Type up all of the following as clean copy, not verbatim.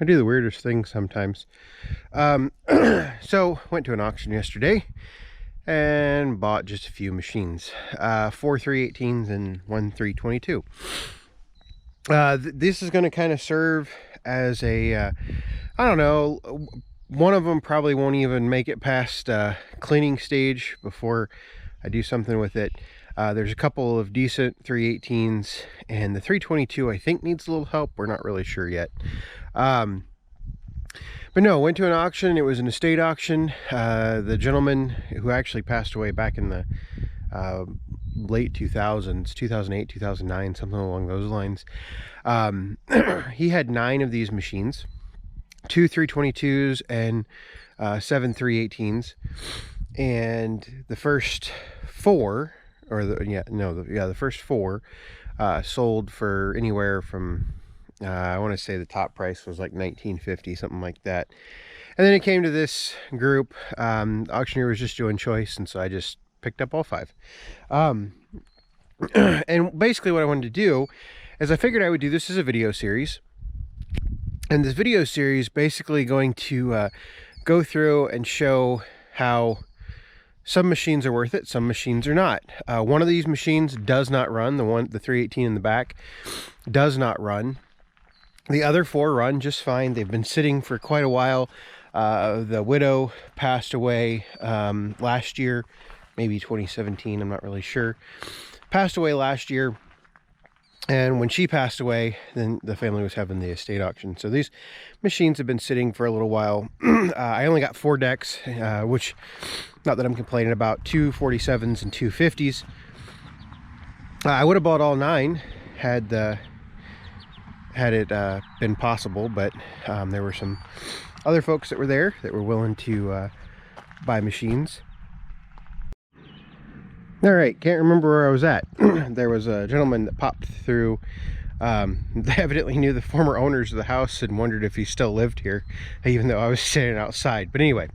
I do the weirdest things sometimes. So went to an auction yesterday and bought just a few machines. 4 318s and 1 322. This is going to kind of serve as a, I don't know, one of them probably won't even make it past cleaning stage before I do something with it. There's a couple of decent 318s, and the 322 I think needs a little help. We're not really sure yet. But no, went to an auction. It was an estate auction. The gentleman who actually passed away back in the late 2000s, 2008, 2009, something along those lines. He had 9 of these machines, 2 322s and 7 318s. And the first 4, or the first 4 sold for anywhere from I want to say the top price was like $19.50, something like that. And then it came to this group. The auctioneer was just doing choice, and so I just picked up all 5. And basically what I wanted to do is I figured I would do this as a video series. And this video series basically going to go through and show how some machines are worth it, some machines are not. One of these machines does not run. The 318 in the back does not run. The other 4 run just fine. They've been sitting for quite a while. The widow passed away last year, maybe 2017, I'm not really sure. Passed away last year. And when she passed away, then the family was having the estate auction. So these machines have been sitting for a little while. I only got 4 decks, which, not that I'm complaining about, 2 47s and 2 50s. I would have bought all 9 had it been possible, but there were some other folks that were there that were willing to buy machines. All right, can't remember where I was at. There was a gentleman that popped through. They evidently knew the former owners of the house and wondered if he still lived here, even though I was standing outside. But anyway,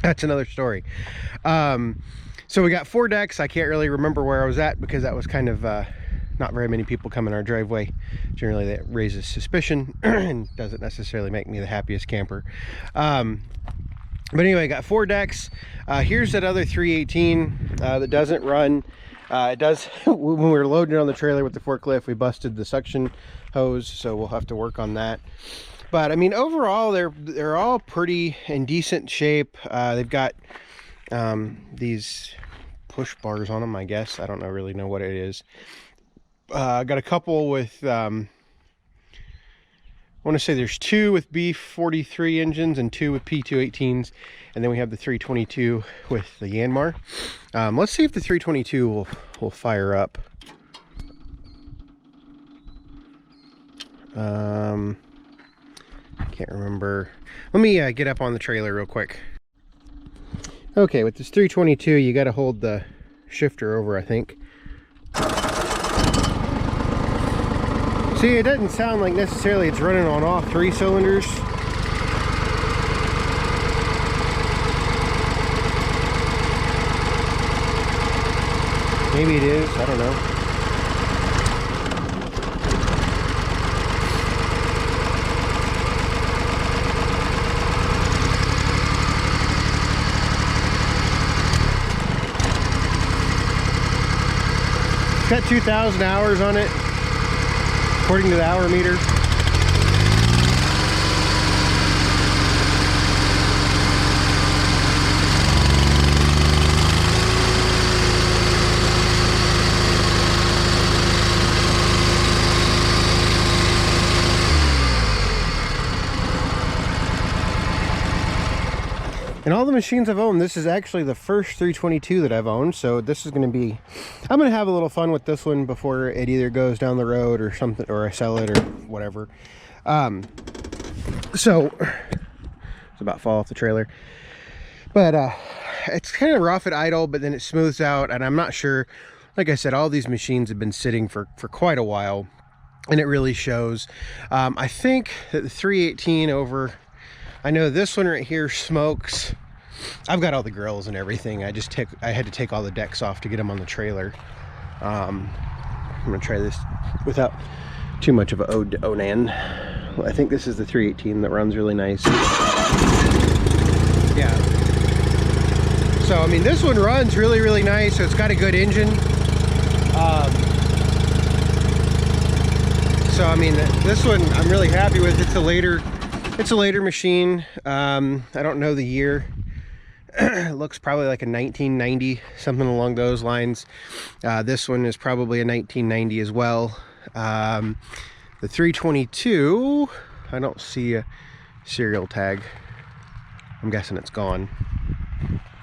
that's another story. So we got 4 decks. I can't really remember where I was at because that was kind of not very many people come in our driveway. Generally that raises suspicion and doesn't necessarily make me the happiest camper. But anyway, I got 4 decks. Here's that other 318 that doesn't run. It does. When we were loading it on the trailer with the forklift, we busted the suction hose, so we'll have to work on that. But I mean, overall, they're all pretty in decent shape. They've got these push bars on them, I guess. I don't really know what it is. Got a couple with I want to say there's 2 with B43 engines and 2 with P218s, and then we have the 322 with the Yanmar. Let's see if the 322 will fire up. Can't remember. Let me get up on the trailer real quick. Okay, with this 322, you got to hold the shifter over, I think. See, it doesn't sound like necessarily it's running on all 3 cylinders. Maybe it is, I don't know. It's got 2,000 hours on it, according to the hour meter. And all the machines I've owned, this is actually the first 322 that I've owned, so this is going to be, I'm going to have a little fun with this one before it either goes down the road or something, or I sell it or whatever. So it's about to fall off the trailer, but it's kind of rough at idle, but then it smooths out, and I'm not sure. Like I said, all these machines have been sitting for quite a while, and it really shows. I think that the 318 over, I know this one right here smokes. I've got all the grills and everything. I had to take all the decks off to get them on the trailer. I'm gonna try this without too much of a Onan. I think this is the 318 that runs really nice. Yeah. So I mean, this one runs really nice. So it's got a good engine. So I mean, this one I'm really happy with. It's a later machine. I don't know the year. It looks probably like a 1990, something along those lines. This one is probably a 1990 as well. The 322, I don't see a serial tag. I'm guessing it's gone.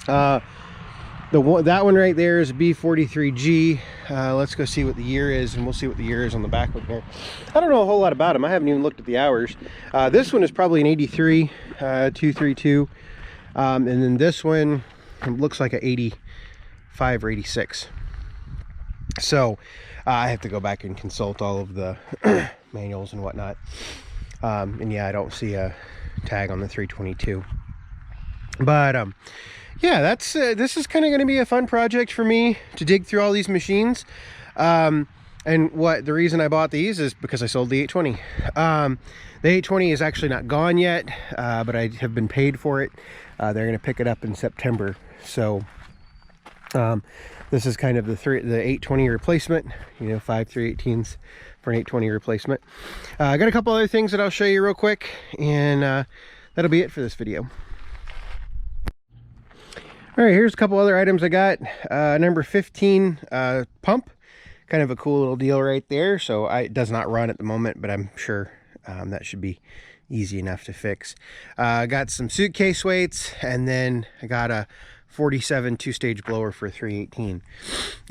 That one right there is a B43G. Let's go see what the year is, and we'll see what the year is on the back one here. I don't know a whole lot about them. I haven't even looked at the hours. This one is probably an 83 232. And then this one looks like an 85 or 86. So I have to go back and consult all of the manuals and whatnot. And yeah, I don't see a tag on the 322. But yeah, that's this is kind of going to be a fun project for me to dig through all these machines. And the reason I bought these is because I sold the 820. The 820 is actually not gone yet, but I have been paid for it. They're going to pick it up in September. So this is kind of the 820 replacement, you know, 5 3/18s for an 820 replacement. I got a couple other things that I'll show you real quick, and that'll be it for this video. All right, here's a couple other items I got. Number 15 pump, kind of a cool little deal right there. So it does not run at the moment, but I'm sure that should be easy enough to fix. I got some suitcase weights, and then I got a 47 two-stage blower for 318,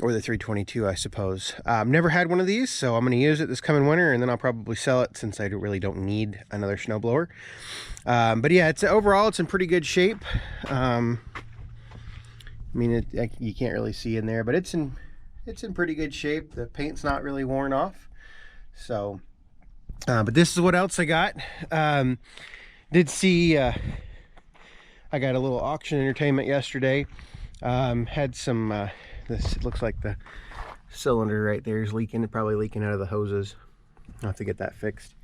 or the 322, I suppose. Never had one of these, so I'm going to use it this coming winter, and then I'll probably sell it since I really don't need another snowblower. But yeah, overall it's in pretty good shape. I mean, you can't really see in there, but it's in pretty good shape. The paint's not really worn off. So, but this is what else I got. Did see, I got a little auction entertainment yesterday. Had some, this looks like the cylinder right there is leaking, probably leaking out of the hoses. I'll have to get that fixed.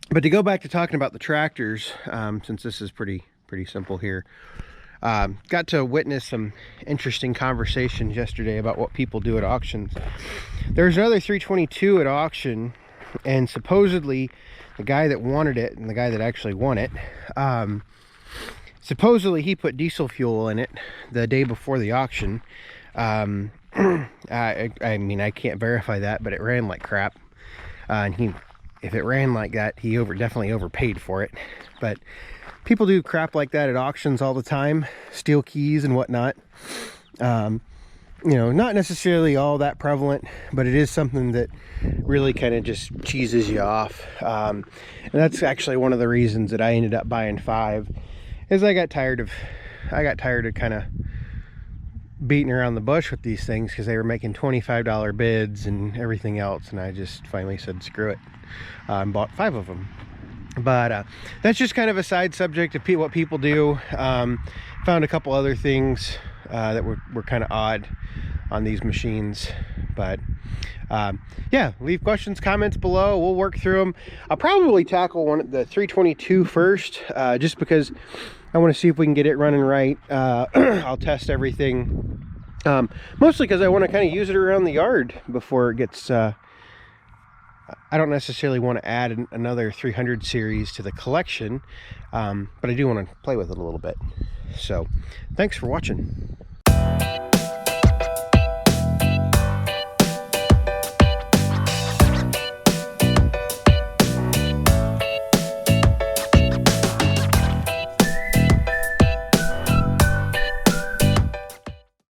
But to go back to talking about the tractors, since this is pretty simple here. Got to witness some interesting conversations yesterday about what people do at auctions. There's another 322 at auction, and supposedly the guy that wanted it and the guy that actually won it, supposedly he put diesel fuel in it the day before the auction. I mean, I can't verify that, but it ran like crap. And if it ran like that, he definitely overpaid for it. But people do crap like that at auctions all the time, steal keys and whatnot. You know, not necessarily all that prevalent, but it is something that really kind of just cheeses you off. And that's actually one of the reasons that I ended up buying 5, is I got tired of kind of beating around the bush with these things, because they were making $25 bids and everything else, and I just finally said screw it, and bought 5 of them. But that's just kind of a side subject of what people do. Found a couple other things that were kind of odd on these machines. But yeah, leave questions, comments below. We'll work through them. I'll probably tackle the 322 first, just because I want to see if we can get it running right. I'll test everything, mostly because I want to kind of use it around the yard before it gets... I don't necessarily want to add another 300 series to the collection, but I do want to play with it a little bit. So, thanks for watching.